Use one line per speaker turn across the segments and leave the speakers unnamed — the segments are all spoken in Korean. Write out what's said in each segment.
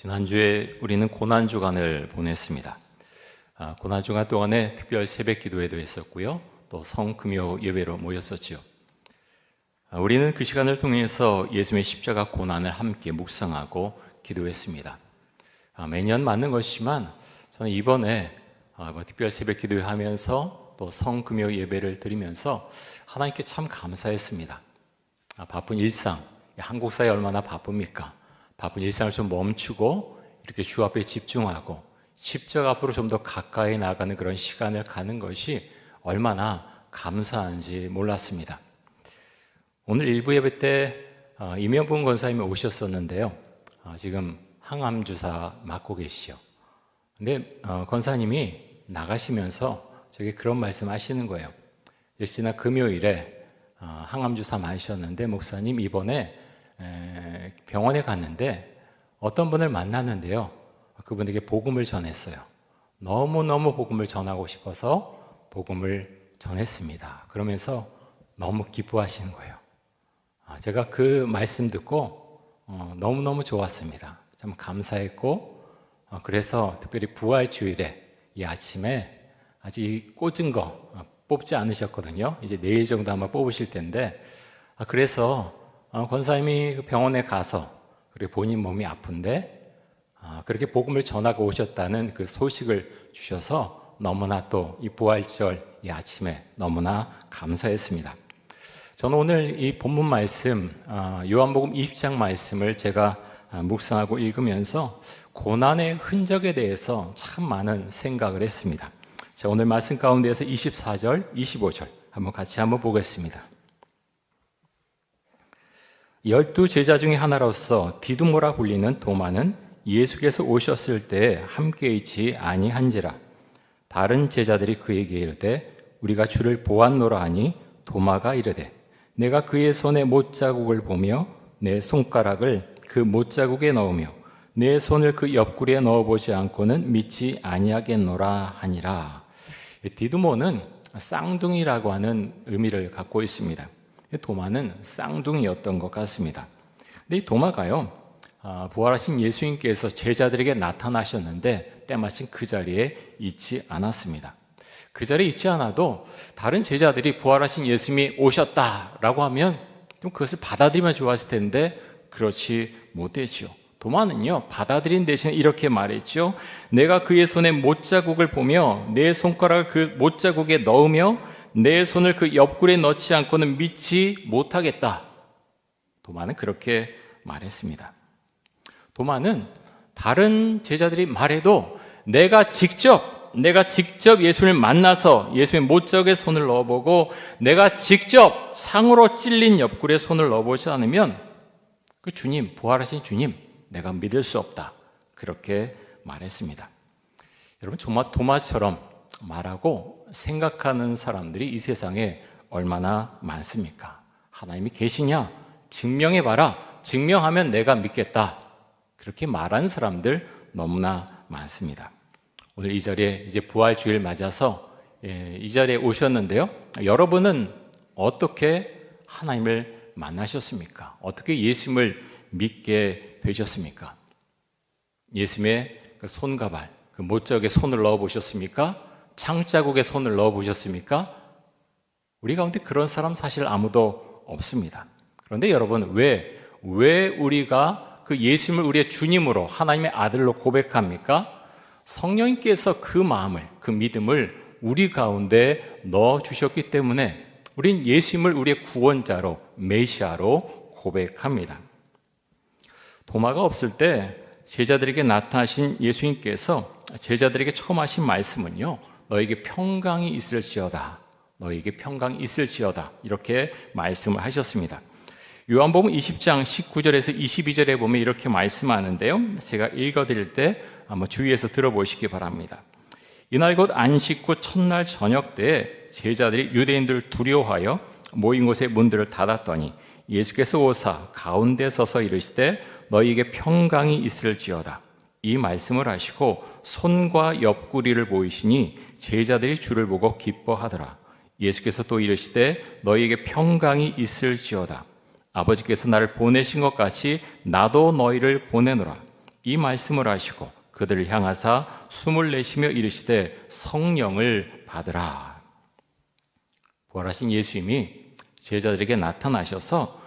지난주에 우리는 고난주간을 보냈습니다. 고난주간 동안에 특별 새벽 기도회도 했었고요. 또 성금요 예배로 모였었지요. 우리는 그 시간을 통해서 예수님의 십자가 고난을 함께 묵상하고 기도했습니다. 매년 맞는 것이지만 저는 이번에 특별 새벽 기도회 하면서 또 성금요 예배를 드리면서 하나님께 참 감사했습니다. 바쁜 일상, 한국 사회 얼마나 바쁩니까? 바쁜 일상을 좀 멈추고 이렇게 주 앞에 집중하고 십자가 앞으로 좀 더 가까이 나가는 그런 시간을 가는 것이 얼마나 감사한지 몰랐습니다. 오늘 일부 예배 때 이명분 권사님이 오셨었는데요. 지금 항암 주사 맞고 계시죠. 근데 권사님이 나가시면서 저기 그런 말씀 하시는 거예요. 지난 금요일에 항암 주사 맞으셨는데 목사님 이번에 병원에 갔는데 어떤 분을 만났는데요. 그분에게 복음을 전했어요. 너무너무 복음을 전하고 싶어서 복음을 전했습니다. 그러면서 너무 기뻐하시는 거예요. 제가 그 말씀 듣고 너무너무 좋았습니다. 참 감사했고 그래서 특별히 부활주일에 이 아침에 아직 이 꽂은 거 뽑지 않으셨거든요. 이제 내일 정도 아마 뽑으실 텐데 그래서 권사님이 병원에 가서 그리고 본인 몸이 아픈데 그렇게 복음을 전하고 오셨다는 그 소식을 주셔서 너무나 또 이 부활절 이 아침에 너무나 감사했습니다. 저는 오늘 이 본문 말씀 요한복음 20장 말씀을 제가 묵상하고 읽으면서 고난의 흔적에 대해서 참 많은 생각을 했습니다. 자, 오늘 말씀 가운데에서 24절, 25절 같이 한번 보겠습니다. 12 제자 중에 하나로서 디두모라 불리는 도마는 예수께서 오셨을 때 함께 있지 아니한지라. 다른 제자들이 그에게 이르되 우리가 주를 보았노라 하니 도마가 이르되 내가 그의 손에 못자국을 보며 내 손가락을 그 못자국에 넣으며 내 손을 그 옆구리에 넣어보지 않고는 믿지 아니하겠노라 하니라. 디두모는 쌍둥이라고 하는 의미를 갖고 있습니다. 도마는 쌍둥이였던 것 같습니다. 근데 이 도마가요, 부활하신 예수님께서 제자들에게 나타나셨는데 때마침 그 자리에 있지 않았습니다. 그 자리에 있지 않아도 다른 제자들이 부활하신 예수님이 오셨다라고 하면 좀 그것을 받아들이면 좋았을 텐데 그렇지 못했죠. 도마는요, 받아들인 대신에 이렇게 말했죠. 내가 그의 손에 못자국을 보며 내 손가락을 그 못자국에 넣으며 내 손을 그 옆구리에 넣지 않고는 믿지 못하겠다. 도마는 그렇게 말했습니다. 도마는 다른 제자들이 말해도 내가 직접 예수님을 만나서 예수님의 못자국에 손을 넣어보고 내가 직접 창으로 찔린 옆구리에 손을 넣어보지 않으면 그 주님, 부활하신 주님, 내가 믿을 수 없다. 그렇게 말했습니다. 여러분, 정말 도마처럼 말하고 생각하는 사람들이 이 세상에 얼마나 많습니까? 하나님이 계시냐? 증명해봐라. 증명하면 내가 믿겠다. 그렇게 말하는 사람들 너무나 많습니다. 오늘 이 자리에 이제 부활주일 맞아서 이 자리에 오셨는데요. 여러분은 어떻게 하나님을 만나셨습니까? 어떻게 예수님을 믿게 되셨습니까? 예수님의 그 손가발, 그 못자국에 손을 넣어 보셨습니까? 창자국에 손을 넣어 보셨습니까? 우리 가운데 그런 사람 사실 아무도 없습니다. 그런데 여러분, 왜 우리가 그 예수님을 우리의 주님으로 하나님의 아들로 고백합니까? 성령님께서 그 마음을, 그 믿음을 우리 가운데 넣어 주셨기 때문에 우린 예수님을 우리의 구원자로, 메시아로 고백합니다. 도마가 없을 때 제자들에게 나타나신 예수님께서 제자들에게 처음 하신 말씀은요, 너에게 평강이 있을지어다. 너에게 평강이 있을지어다. 이렇게 말씀을 하셨습니다. 요한복음 20장 19절에서 22절에 보면 이렇게 말씀하는데요. 제가 읽어드릴 때 한번 주의해서 들어보시기 바랍니다. 이날 곧 안식 후 첫날 저녁 때에 제자들이 유대인들을 두려워하여 모인 곳의 문들을 닫았더니 예수께서 오사 가운데 서서 이르시되 너희에게 평강이 있을지어다. 이 말씀을 하시고 손과 옆구리를 보이시니 제자들이 주를 보고 기뻐하더라. 예수께서 또 이르시되 너희에게 평강이 있을지어다. 아버지께서 나를 보내신 것 같이 나도 너희를 보내노라. 이 말씀을 하시고 그들을 향하사 숨을 내쉬며 이르시되 성령을 받으라. 부활하신 예수님이 제자들에게 나타나셔서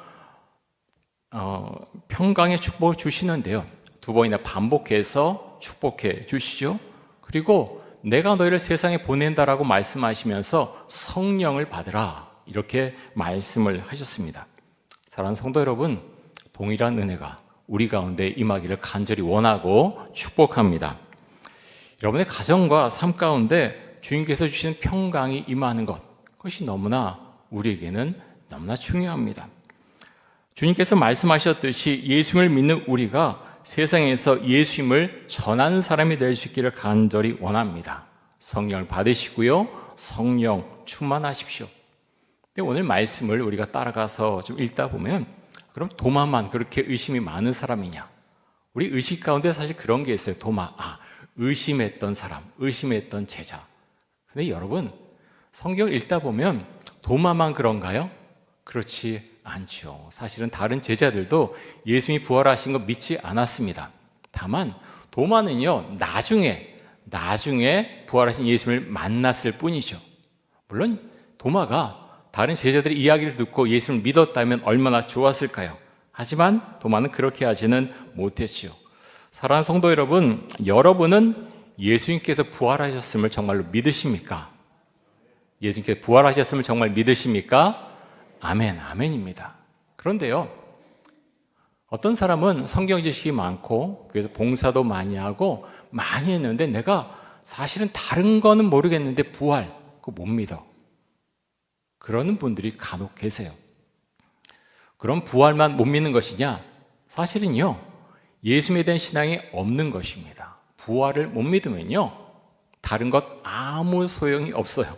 평강의 축복을 주시는데요. 두 번이나 반복해서 축복해 주시죠. 그리고 내가 너희를 세상에 보낸다라고 말씀하시면서 성령을 받으라 이렇게 말씀을 하셨습니다. 사랑하는 성도 여러분, 동일한 은혜가 우리 가운데 임하기를 간절히 원하고 축복합니다. 여러분의 가정과 삶 가운데 주님께서 주시는 평강이 임하는 것, 그것이 너무나 우리에게는 너무나 중요합니다. 주님께서 말씀하셨듯이 예수님을 믿는 우리가 세상에서 예수님을 전하는 사람이 될 수 있기를 간절히 원합니다. 성령을 받으시고요, 성령 충만하십시오. 근데 오늘 말씀을 우리가 따라가서 좀 읽다 보면 그럼 도마만 그렇게 의심이 많은 사람이냐? 우리 의식 가운데 사실 그런 게 있어요. 도마, 의심했던 사람, 의심했던 제자. 근데 여러분, 성경을 읽다 보면 도마만 그런가요? 그렇지 않죠. 사실은 다른 제자들도 예수님이 부활하신 거 믿지 않았습니다. 다만 도마는요, 나중에 부활하신 예수님을 만났을 뿐이죠. 물론 도마가 다른 제자들의 이야기를 듣고 예수님을 믿었다면 얼마나 좋았을까요? 하지만 도마는 그렇게 하지는 못했지요. 사랑하는 성도 여러분, 여러분은 예수님께서 부활하셨음을 정말로 믿으십니까? 예수님께서 부활하셨음을 정말 믿으십니까? 아멘, 아멘입니다. 그런데요, 어떤 사람은 성경 지식이 많고 그래서 봉사도 많이 하고 많이 했는데 내가 사실은 다른 거는 모르겠는데 부활, 그거 못 믿어. 그러는 분들이 간혹 계세요. 그럼 부활만 못 믿는 것이냐? 사실은요, 예수님에 대한 신앙이 없는 것입니다. 부활을 못 믿으면요, 다른 것 아무 소용이 없어요.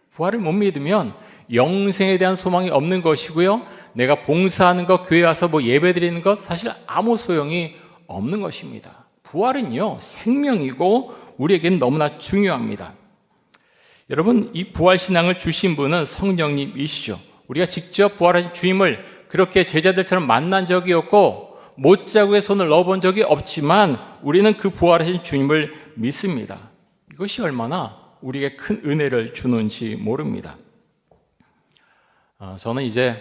부활을 못 믿으면 영생에 대한 소망이 없는 것이고요, 내가 봉사하는 것, 교회 와서 예배 드리는 것 사실 아무 소용이 없는 것입니다. 부활은요, 생명이고 우리에게는 너무나 중요합니다. 여러분, 이 부활신앙을 주신 분은 성령님이시죠. 우리가 직접 부활하신 주님을 그렇게 제자들처럼 만난 적이 없고 못자국에 손을 넣어본 적이 없지만 우리는 그 부활하신 주님을 믿습니다. 이것이 얼마나 우리에게 큰 은혜를 주는지 모릅니다. 저는 이제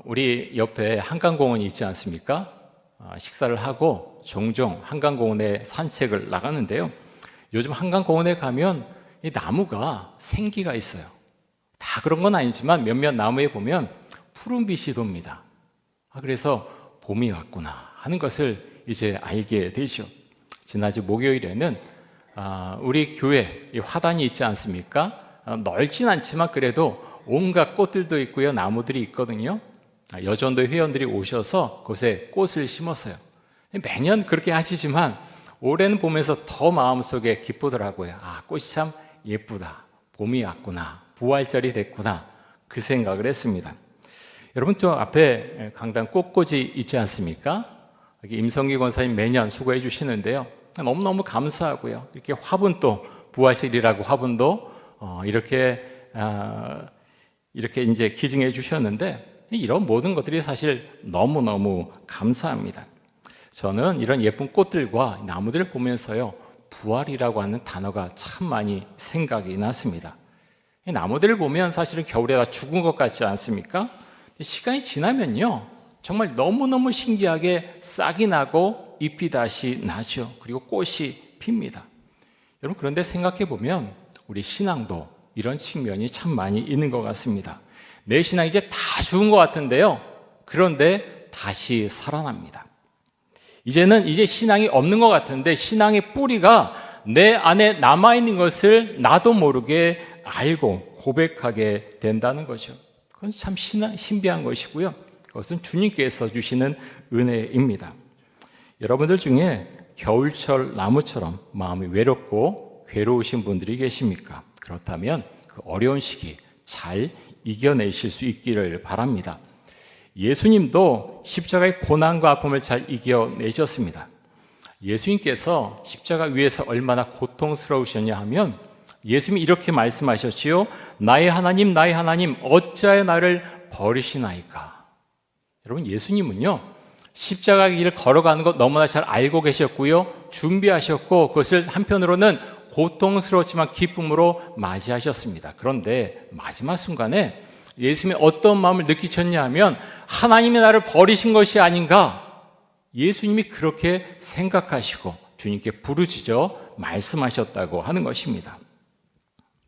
우리 옆에 한강공원이 있지 않습니까? 식사를 하고 종종 한강공원에 산책을 나가는데요. 요즘 한강공원에 가면 이 나무가 생기가 있어요. 다 그런 건 아니지만 몇몇 나무에 보면 푸른빛이 돕니다. 그래서 봄이 왔구나 하는 것을 이제 알게 되죠. 지난주 목요일에는 우리 교회 화단이 있지 않습니까? 넓진 않지만 그래도 온갖 꽃들도 있고요, 나무들이 있거든요. 여전도 회원들이 오셔서 그곳에 꽃을 심었어요. 매년 그렇게 하시지만 올해는 보면서 더 마음속에 기쁘더라고요. 꽃이 참 예쁘다. 봄이 왔구나. 부활절이 됐구나. 그 생각을 했습니다. 여러분, 저 앞에 강당 꽃꽂이 있지 않습니까? 여기 임성기 권사님 매년 수고해 주시는데요. 너무너무 감사하고요. 이렇게 화분도, 부활절이라고 화분도 이렇게 이제 기증해 주셨는데 이런 모든 것들이 사실 너무너무 감사합니다. 저는 이런 예쁜 꽃들과 나무들을 보면서요, 부활이라고 하는 단어가 참 많이 생각이 났습니다. 이 나무들을 보면 사실은 겨울에 다 죽은 것 같지 않습니까? 시간이 지나면요, 정말 너무너무 신기하게 싹이 나고 잎이 다시 나죠. 그리고 꽃이 핍니다. 여러분, 그런데 생각해 보면 우리 신앙도 이런 측면이 참 많이 있는 것 같습니다. 내 신앙 이제 다 죽은 것 같은데요, 그런데 다시 살아납니다. 이제 신앙이 없는 것 같은데 신앙의 뿌리가 내 안에 남아있는 것을 나도 모르게 알고 고백하게 된다는 거죠. 그건 참 신비한 것이고요. 그것은 주님께서 주시는 은혜입니다. 여러분들 중에 겨울철 나무처럼 마음이 외롭고 괴로우신 분들이 계십니까? 그렇다면 그 어려운 시기 잘 이겨내실 수 있기를 바랍니다. 예수님도 십자가의 고난과 아픔을 잘 이겨내셨습니다. 예수님께서 십자가 위에서 얼마나 고통스러우셨냐 하면 예수님이 이렇게 말씀하셨지요. 나의 하나님, 어찌하여 나를 버리시나이까. 여러분, 예수님은요, 십자가 길을 걸어가는 것 너무나 잘 알고 계셨고요. 준비하셨고 그것을 한편으로는 고통스러웠지만 기쁨으로 맞이하셨습니다. 그런데 마지막 순간에 예수님이 어떤 마음을 느끼셨냐 하면 하나님이 나를 버리신 것이 아닌가, 예수님이 그렇게 생각하시고 주님께 부르짖어 말씀하셨다고 하는 것입니다.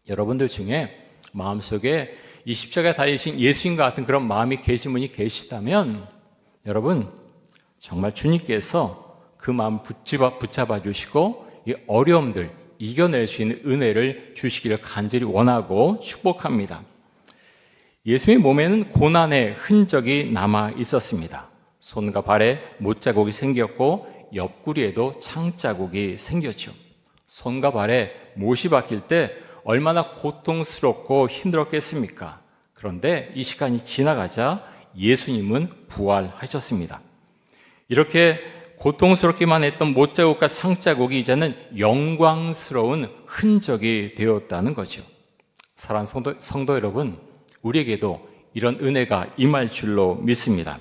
여러분들 중에 마음속에 이 십자가에 달리신 예수님과 같은 그런 마음이 계신 분이 계시다면 여러분 정말 주님께서 그 마음 붙잡아 주시고 이 어려움들 이겨낼 수 있는 은혜를 주시기를 간절히 원하고 축복합니다. 예수님의 몸에는 고난의 흔적이 남아 있었습니다. 손과 발에 못자국이 생겼고 옆구리에도 창자국이 생겼죠. 손과 발에 못이 박힐 때 얼마나 고통스럽고 힘들었겠습니까? 그런데 이 시간이 지나가자 예수님은 부활하셨습니다. 이렇게 고통스럽기만 했던 못자국과 창자국이 이제는 영광스러운 흔적이 되었다는 거죠. 사랑하는 성도 여러분, 우리에게도 이런 은혜가 임할 줄로 믿습니다.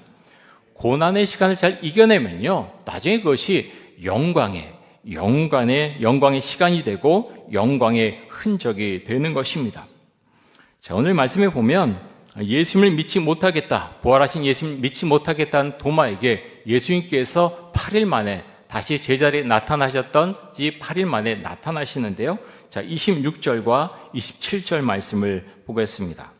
고난의 시간을 잘 이겨내면요, 나중에 그것이 영광의 시간이 되고 영광의 흔적이 되는 것입니다. 자, 오늘 말씀에 보면 예수님을 믿지 못하겠다, 부활하신 예수님을 믿지 못하겠다는 도마에게 예수님께서 8일 만에 다시 제자리에 나타나셨던 지 8일 만에 나타나시는데요. 자, 26절과 27절 말씀을 보겠습니다.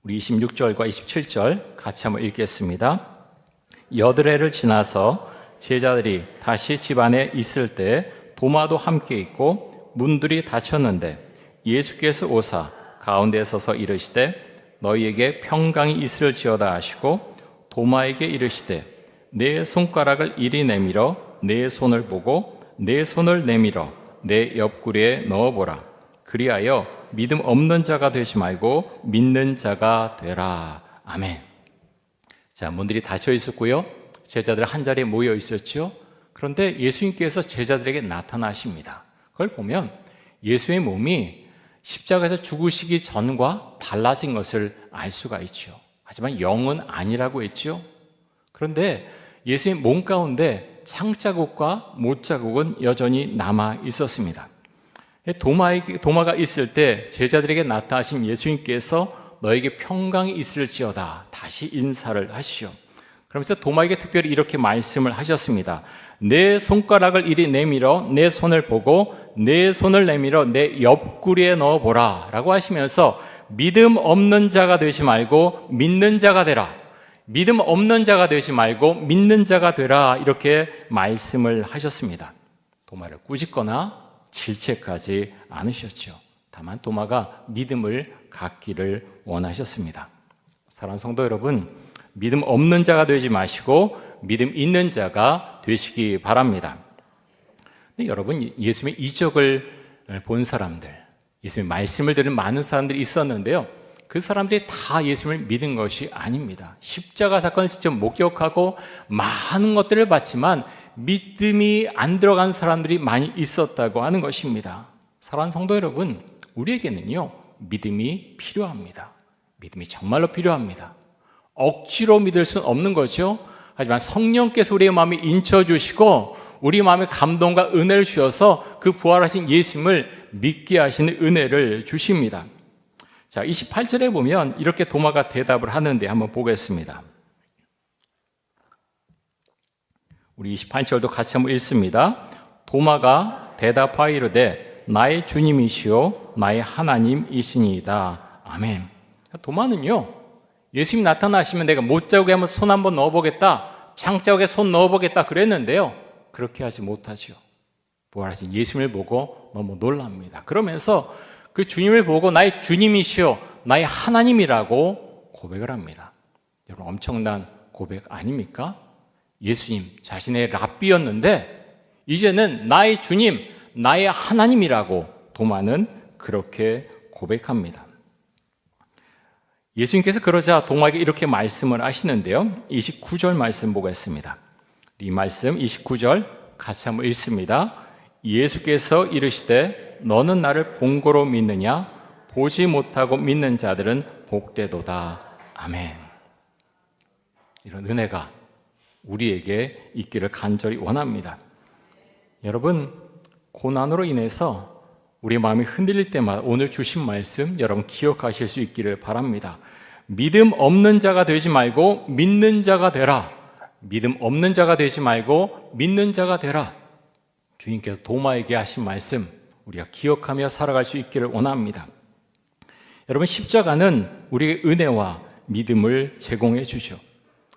우리 26절과 27절 같이 한번 읽겠습니다. 여드레를 지나서 제자들이 다시 집 안에 있을 때 도마도 함께 있고 문들이 닫혔는데 예수께서 오사 가운데 서서 이르시되 너희에게 평강이 있을지어다 하시고 도마에게 이르시되 내 손가락을 이리 내밀어 내 손을 보고 내 손을 내밀어 내 옆구리에 넣어보라. 그리하여 믿음 없는 자가 되지 말고 믿는 자가 되라. 아멘. 자, 문들이 닫혀 있었고요. 제자들 한 자리에 모여 있었죠. 그런데 예수님께서 제자들에게 나타나십니다. 그걸 보면 예수의 몸이 십자가에서 죽으시기 전과 달라진 것을 알 수가 있죠. 하지만 영은 아니라고 했죠. 그런데 예수의 몸 가운데 창자국과 못자국은 여전히 남아 있었습니다. 도마가 있을 때 제자들에게 나타나신 예수님께서 너에게 평강이 있을지어다 다시 인사를 하시죠. 그러면서 도마에게 특별히 이렇게 말씀을 하셨습니다. 내 손가락을 이리 내밀어 내 손을 보고 내 손을 내밀어 내 옆구리에 넣어보라 라고 하시면서 믿음 없는 자가 되지 말고 믿는 자가 되라. 믿음 없는 자가 되지 말고 믿는 자가 되라 이렇게 말씀을 하셨습니다. 도마를 꾸짖거나 질책하지 않으셨죠. 다만 도마가 믿음을 갖기를 원하셨습니다. 사랑하는 성도 여러분, 믿음 없는 자가 되지 마시고 믿음 있는 자가 되시기 바랍니다. 근데 여러분, 예수님의 이적을 본 사람들, 예수님의 말씀을 들은 많은 사람들이 있었는데요. 그 사람들이 다 예수님을 믿은 것이 아닙니다. 십자가 사건을 직접 목격하고 많은 것들을 봤지만 믿음이 안 들어간 사람들이 많이 있었다고 하는 것입니다. 사랑하는 성도 여러분, 우리에게는요, 믿음이 필요합니다. 믿음이 정말로 필요합니다. 억지로 믿을 수는 없는 거죠. 하지만 성령께서 우리의 마음에 인쳐주시고 우리 마음에 감동과 은혜를 주셔서 그 부활하신 예수님을 믿게 하시는 은혜를 주십니다. 자, 28절에 보면 이렇게 도마가 대답을 하는데 한번 보겠습니다. 우리 28절도 같이 한번 읽습니다. 도마가 대답하여 이르되 나의 주님이시오 나의 하나님이시니이다. 아멘. 도마는요, 예수님 나타나시면 내가 못자국에 한번 손 한번 넣어보겠다, 창자국에 손 넣어보겠다 그랬는데요. 그렇게 하지 못하죠. 부활하신 예수님을 보고 너무 놀랍니다. 그러면서 그 주님을 보고 나의 주님이시오 나의 하나님이라고 고백을 합니다. 여러분, 엄청난 고백 아닙니까? 예수님 자신의 랍비였는데 이제는 나의 주님, 나의 하나님이라고 도마는 그렇게 고백합니다. 예수님께서 그러자 도마에게 이렇게 말씀을 하시는데요. 29절 말씀 보겠습니다. 이 말씀 29절 같이 한번 읽습니다. 예수께서 이르시되 너는 나를 본고로 믿느냐? 보지 못하고 믿는 자들은 복되도다. 아멘. 이런 은혜가 우리에게 있기를 간절히 원합니다. 여러분, 고난으로 인해서 우리 마음이 흔들릴 때마다 오늘 주신 말씀 여러분 기억하실 수 있기를 바랍니다. 믿음 없는 자가 되지 말고 믿는 자가 되라. 믿음 없는 자가 되지 말고 믿는 자가 되라. 주님께서 도마에게 하신 말씀 우리가 기억하며 살아갈 수 있기를 원합니다. 여러분, 십자가는 우리의 은혜와 믿음을 제공해 주죠.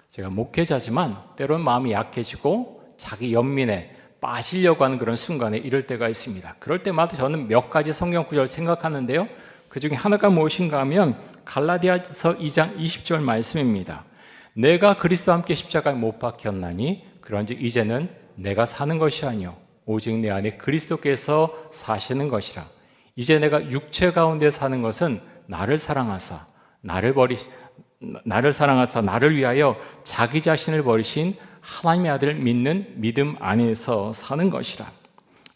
제가 목회자지만 때로는 마음이 약해지고 자기 연민에 빠지려고 하는 그런 순간에 이럴 때가 있습니다. 그럴 때마다 저는 몇 가지 성경 구절을 생각하는데요. 그 중에 하나가 무엇인가 하면 갈라디아서 2장 20절 말씀입니다. 내가 그리스도와 함께 십자가에 못 박혔나니 그런즉 이제는 내가 사는 것이 아니요 오직 내 안에 그리스도께서 사시는 것이라. 이제 내가 육체 가운데 사는 것은 나를 사랑하사 나를 위하여 자기 자신을 버리신 하나님의 아들을 믿는 믿음 안에서 사는 것이라.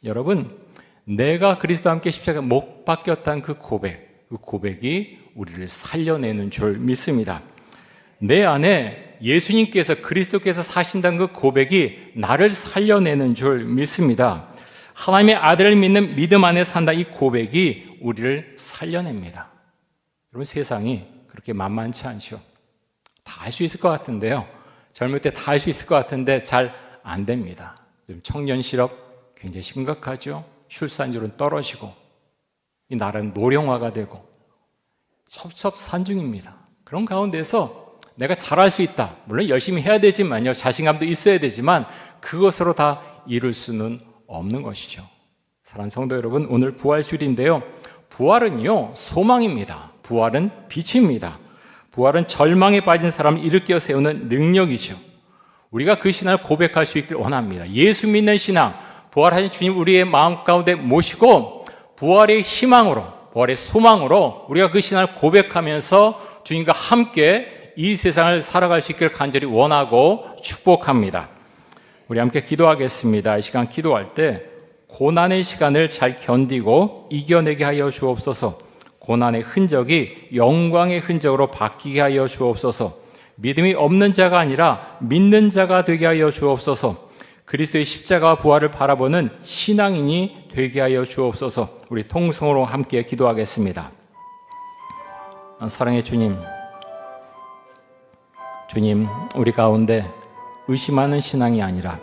여러분, 내가 그리스도와 함께 십자가에 못 박혔다는 그 고백이 우리를 살려내는 줄 믿습니다. 내 안에 예수님께서 그리스도께서 사신다는 그 고백이 나를 살려내는 줄 믿습니다. 하나님의 아들을 믿는 믿음 안에 산다 이 고백이 우리를 살려냅니다. 여러분, 세상이 그렇게 만만치 않죠. 다 할 수 있을 것 같은데요. 젊을 때 다 할 수 있을 것 같은데 잘 안 됩니다. 요즘 청년 실업 굉장히 심각하죠. 출산율은 떨어지고 이 나라는 노령화가 되고 첩첩산중입니다. 그런 가운데서 내가 잘할 수 있다. 물론 열심히 해야 되지만요. 자신감도 있어야 되지만 그것으로 다 이룰 수는 없는 것이죠. 사랑하는 성도 여러분, 오늘 부활주일인데요. 부활은요, 소망입니다. 부활은 빛입니다. 부활은 절망에 빠진 사람을 일으켜 세우는 능력이죠. 우리가 그 신앙을 고백할 수 있기를 원합니다. 예수 믿는 신앙, 부활하신 주님 우리의 마음 가운데 모시고 부활의 희망으로, 부활의 소망으로 우리가 그 신앙을 고백하면서 주님과 함께 이 세상을 살아갈 수 있기를 간절히 원하고 축복합니다. 우리 함께 기도하겠습니다. 이 시간 기도할 때 고난의 시간을 잘 견디고 이겨내게 하여 주옵소서. 고난의 흔적이 영광의 흔적으로 바뀌게 하여 주옵소서. 믿음이 없는 자가 아니라 믿는 자가 되게 하여 주옵소서. 그리스도의 십자가와 부활을 바라보는 신앙인이 되게 하여 주옵소서. 우리 통성으로 함께 기도하겠습니다. 사랑의 주님, 우리 가운데 의심하는 신앙이 아니라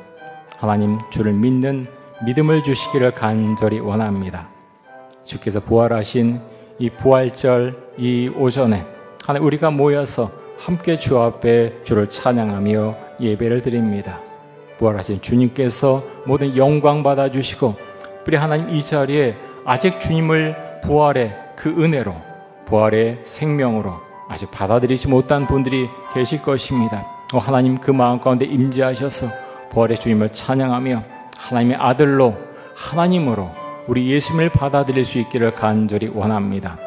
하나님 주를 믿는 믿음을 주시기를 간절히 원합니다. 주께서 부활하신 이 부활절 이 오전에 하나님 우리가 모여서 함께 주 앞에 주를 찬양하며 예배를 드립니다. 부활하신 주님께서 모든 영광 받아주시고 우리 하나님 이 자리에 아직 주님을 부활의 그 은혜로 부활의 생명으로 아직 받아들이지 못한 분들이 계실 것입니다. 하나님 그 마음 가운데 임재하셔서 부활의 주님을 찬양하며 하나님의 아들로 하나님으로 우리 예수님을 받아들일 수 있기를 간절히 원합니다.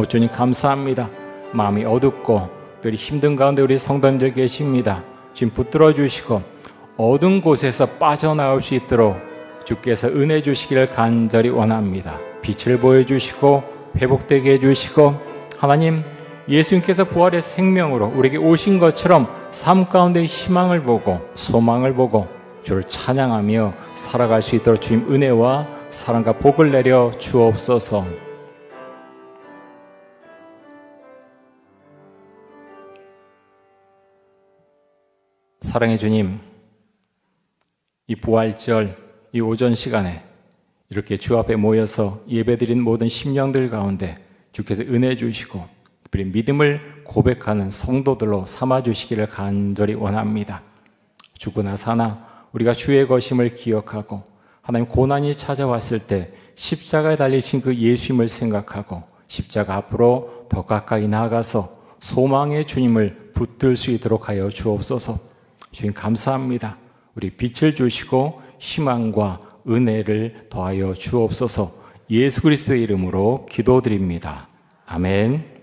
주님 감사합니다. 마음이 어둡고 특별히 힘든 가운데 우리 성도님들 계십니다. 지금 붙들어 주시고 어두운 곳에서 빠져나올 수 있도록 주께서 은혜 주시기를 간절히 원합니다. 빛을 보여주시고 회복되게 해주시고 하나님 예수님께서 부활의 생명으로 우리에게 오신 것처럼 삶 가운데 희망을 보고 소망을 보고 주를 찬양하며 살아갈 수 있도록 주님 은혜와 사랑과 복을 내려 주옵소서. 사랑의 주님, 이 부활절 이 오전 시간에 이렇게 주 앞에 모여서 예배드린 모든 심령들 가운데 주께서 은혜 주시고 특별히 믿음을 고백하는 성도들로 삼아주시기를 간절히 원합니다. 죽으나 사나 우리가 주의 것임을 기억하고 하나님 고난이 찾아왔을 때 십자가에 달리신 그 예수님을 생각하고 십자가 앞으로 더 가까이 나아가서 소망의 주님을 붙들 수 있도록 하여 주옵소서. 주님 감사합니다. 우리 빛을 주시고 희망과 은혜를 더하여 주옵소서. 예수 그리스도의 이름으로 기도드립니다. 아멘.